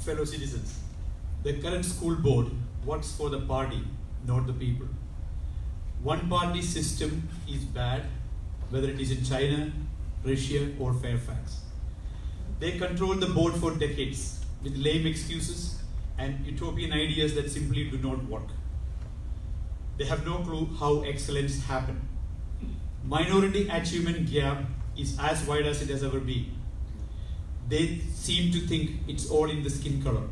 fellow citizens, the current school board works for the party, not the people. One party system is bad, whether it is in China, Russia, or Fairfax. They control the board for decades with lame excuses and utopian ideas that simply do not work. They have no clue how excellence happens. Minority achievement gap is as wide as it has ever been. They seem to think it's all in the skin color.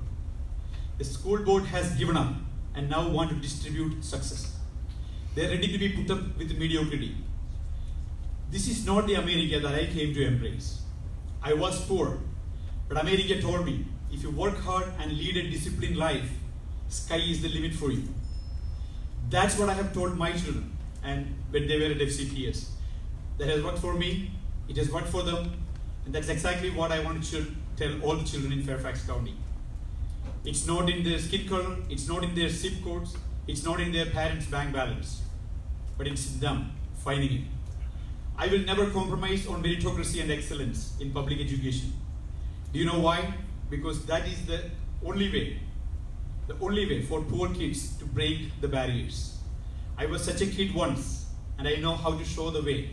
The school board has given up and now want to distribute success. They're ready to be put up with mediocrity. This is not the America that I came to embrace. I was poor, but America told me, if you work hard and lead a disciplined life, sky is the limit for you. That's what I have told my children, and when they were at FCPS. That has worked for me, it has worked for them, and that's exactly what I want to tell all the children in Fairfax County. It's not in their skin color, it's not in their zip codes, it's not in their parents' bank balance, but it's in them finding it. I will never compromise on meritocracy and excellence in public education. Do you know why? Because that is the only way for poor kids to break the barriers. I was such a kid once, and I know how to show the way.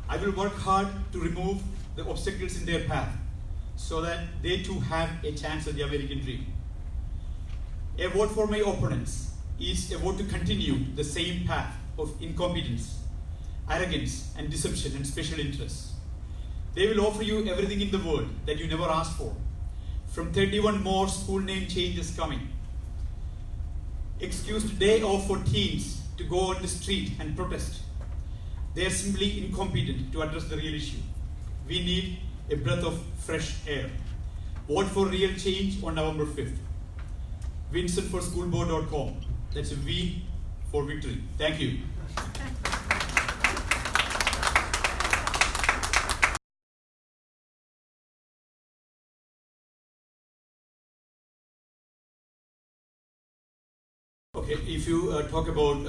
I will work hard to remove the obstacles in their path so that they too have a chance at the American dream. A vote for my opponents is a vote to continue the same path of incompetence, arrogance, and deception and special interests. They will offer you everything in the world that you never asked for, from 31 more school name changes coming. Excused day off for teens to go on the street and protest. They are simply incompetent to address the real issue. We need a breath of fresh air. Vote for real change on November 5th. VinsonForSchoolBoard.com. That's a V for victory. Thank you. Okay, if you talk about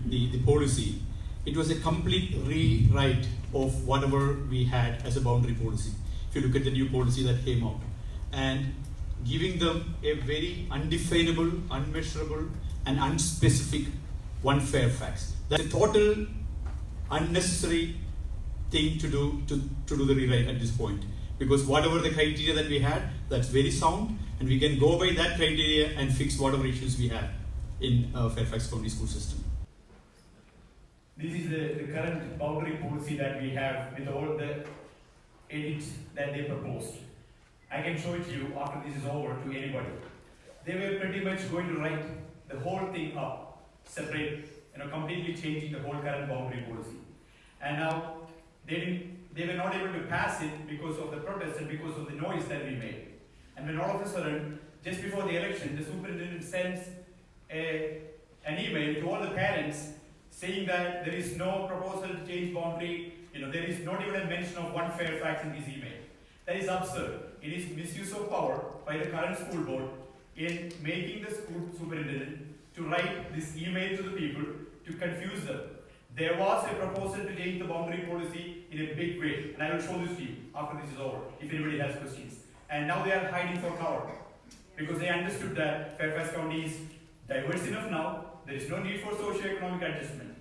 the policy, it was a complete rewrite of whatever we had as a boundary policy. If you look at the new policy that came out, and giving them a very undefinable, unmeasurable, and unspecific one Fairfax. That's a total unnecessary thing to do the rewrite at this point. Because whatever the criteria that we had, that's very sound, and we can go by that criteria and fix whatever issues we have in Fairfax County school system. This is the current boundary policy that we have with all the edits that they proposed. I can show it to you after this is over to anybody. They were pretty much going to write the whole thing up, separate, completely changing the whole current boundary policy. And now they were not able to pass it because of the protest and because of the noise that we made. And when all of a sudden, just before the election, the superintendent sends an email to all the parents saying that there is no proposal to change boundary, there is not even a mention of one Fairfax in this email. That is absurd. It is misuse of power by the current school board in making the school superintendent to write this email to the people to confuse them. There was a proposal to change the boundary policy in a big way, and I will show this to you after this is over, if anybody has questions. And now they are hiding for cover, because they understood that Fairfax County is diverse enough now, there is no need for socio-economic adjustment.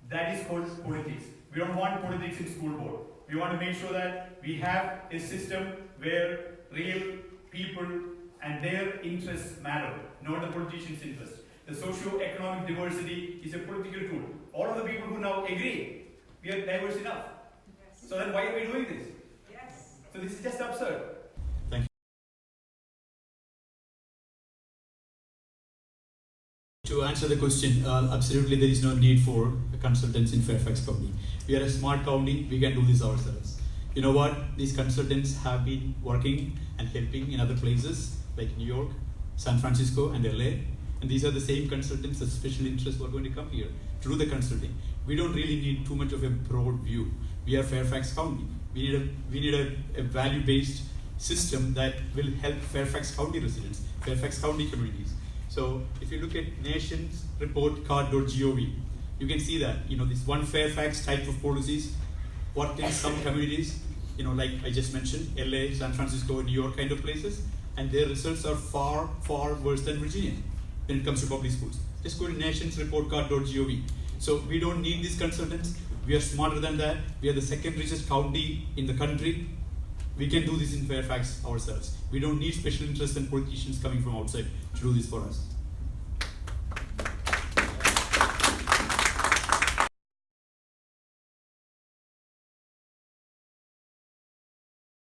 That is called politics. We don't want politics in school board. We want to make sure that we have a system where real people and their interests matter, not the politicians' interests. The socio-economic diversity is a political tool. All of the people who now agree, we are diverse enough. Yes. So then why are we doing this? Yes. So this is just absurd. Thank you. To answer the question, absolutely there is no need for consultants in Fairfax County. We are a smart county, we can do this ourselves. You know what? These consultants have been working and helping in other places like New York, San Francisco, and LA. And these are the same consultants of special interest who are going to come here to do the consulting. We don't really need too much of a broad view. We are Fairfax County. We need a value-based system that will help Fairfax County residents, Fairfax County communities. So if you look at nationsreportcard.gov, you can see that this one Fairfax type of policies worked in some communities, like I just mentioned, LA, San Francisco, New York kind of places, and their results are far, far worse than Virginia when it comes to public schools. Just go to nationsreportcard.gov. So we don't need these consultants. We are smarter than that. We are the second richest county in the country. We can do this in Fairfax ourselves. We don't need special interests and politicians coming from outside to do this for us.